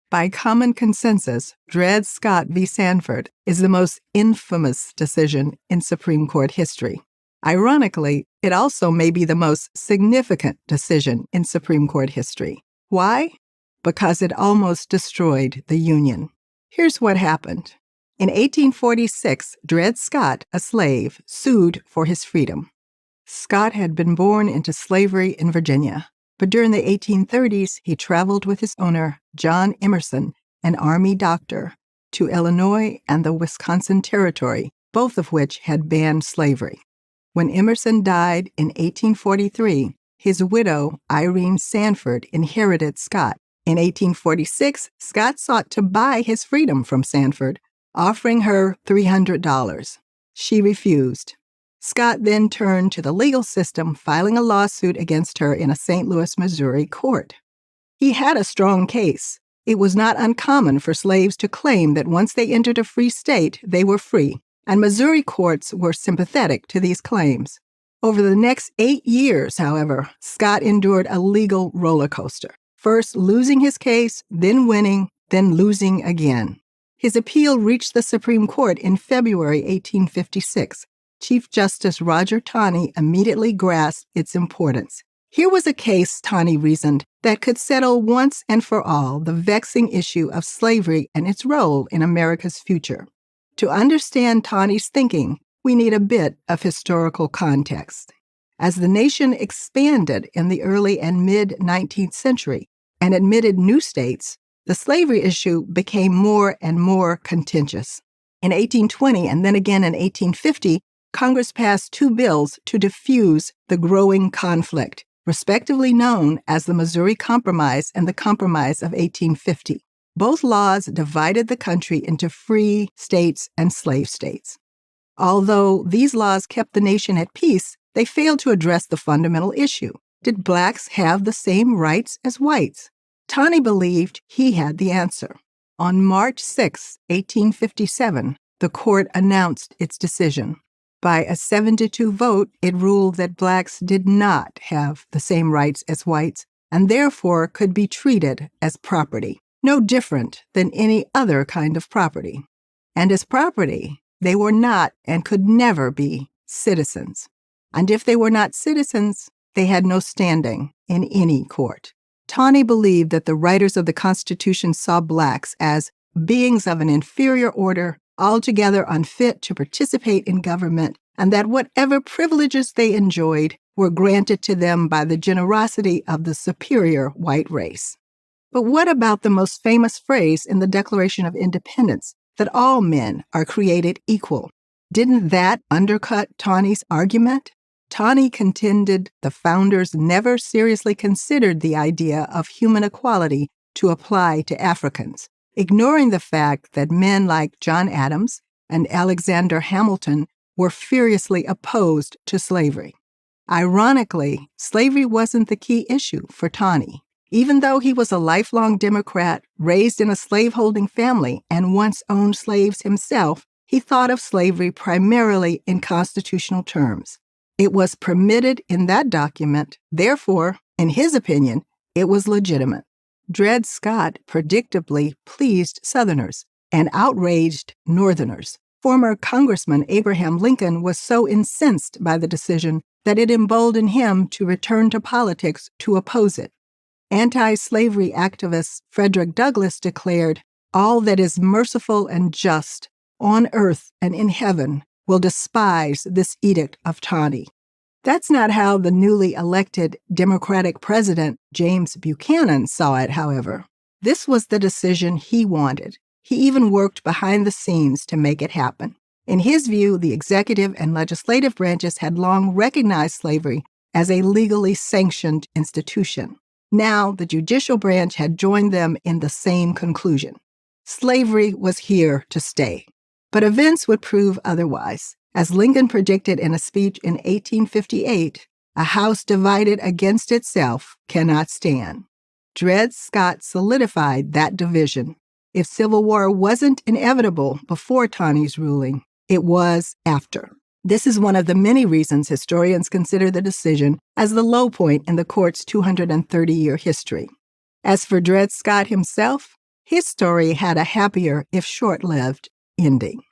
By common consensus, Dred Scott v. Sanford is the most infamous decision in Supreme Court history. Ironically, it also may be the most significant decision in Supreme Court history. Why? Because it almost destroyed the Union. Here's what happened. In 1846, Dred Scott, a slave, sued for his freedom. Scott had been born into slavery in Virginia, but during the 1830s, he traveled with his owner, John Emerson, an Army doctor, to Illinois and the Wisconsin Territory, both of which had banned slavery. When Emerson died in 1843, his widow, Irene Sanford, inherited Scott. In 1846, Scott sought to buy his freedom from Sanford, offering her $300. She refused. Scott then turned to the legal system, filing a lawsuit against her in a St. Louis, Missouri court. He had a strong case. It was not uncommon for slaves to claim that once they entered a free state, they were free, and Missouri courts were sympathetic to these claims. Over the next 8 years, however, Scott endured a legal roller coaster, first losing his case, then winning, then losing again. His appeal reached the Supreme Court in February 1856. Chief Justice Roger Taney immediately grasped its importance. Here was a case, Taney reasoned, that could settle once and for all the vexing issue of slavery and its role in America's future. To understand Taney's thinking, we need a bit of historical context. As the nation expanded in the early and mid-19th century and admitted new states, the slavery issue became more and more contentious. In 1820 and then again in 1850, Congress passed 2 bills to diffuse the growing conflict, respectively known as the Missouri Compromise and the Compromise of 1850. Both laws divided the country into free states and slave states. Although these laws kept the nation at peace, they failed to address the fundamental issue. Did blacks have the same rights as whites? Taney believed he had the answer. On March 6, 1857, the court announced its decision. By a 7-2 vote, it ruled that blacks did not have the same rights as whites and therefore could be treated as property, no different than any other kind of property. And as property, they were not and could never be citizens. And if they were not citizens, they had no standing in any court. Taney believed that the writers of the Constitution saw blacks as beings of an inferior order, altogether unfit to participate in government, and that whatever privileges they enjoyed were granted to them by the generosity of the superior white race. But what about the most famous phrase in the Declaration of Independence, that all men are created equal? Didn't that undercut Taney's argument? Taney contended the founders never seriously considered the idea of human equality to apply to Africans, ignoring the fact that men like John Adams and Alexander Hamilton were furiously opposed to slavery. Ironically, slavery wasn't the key issue for Taney. Even though he was a lifelong Democrat, raised in a slaveholding family, and once owned slaves himself, he thought of slavery primarily in constitutional terms. It was permitted in that document, therefore, in his opinion, it was legitimate. Dred Scott predictably pleased Southerners and outraged Northerners. Former Congressman Abraham Lincoln was so incensed by the decision that it emboldened him to return to politics to oppose it. Anti-slavery activist Frederick Douglass declared, "All that is merciful and just on earth and in heaven will despise this edict of Taney." That's not how the newly elected Democratic president, James Buchanan, saw it, however. This was the decision he wanted. He even worked behind the scenes to make it happen. In his view, the executive and legislative branches had long recognized slavery as a legally sanctioned institution. Now, the judicial branch had joined them in the same conclusion. Slavery was here to stay. But events would prove otherwise. As Lincoln predicted in a speech in 1858, a house divided against itself cannot stand. Dred Scott solidified that division. If civil war wasn't inevitable before Taney's ruling, it was after. This is one of the many reasons historians consider the decision as the low point in the court's 230-year history. As for Dred Scott himself, His story had a happier, if short-lived, ending.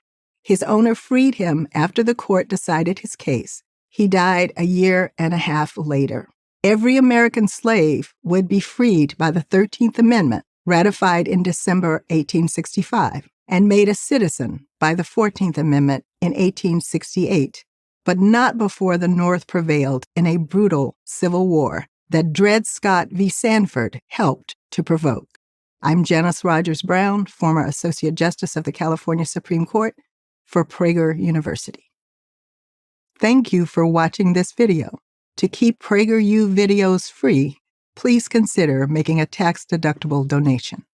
His owner freed him after the court decided his case. He died a year and a half later. Every American slave would be freed by the 13th Amendment, ratified in December 1865, and made a citizen by the 14th Amendment in 1868, but not before the North prevailed in a brutal civil war that Dred Scott v. Sanford helped to provoke. I'm Janice Rogers Brown, former Associate Justice of the California Supreme Court for Prager University. Thank you for watching this video. To keep PragerU videos free, please consider making a tax-deductible donation.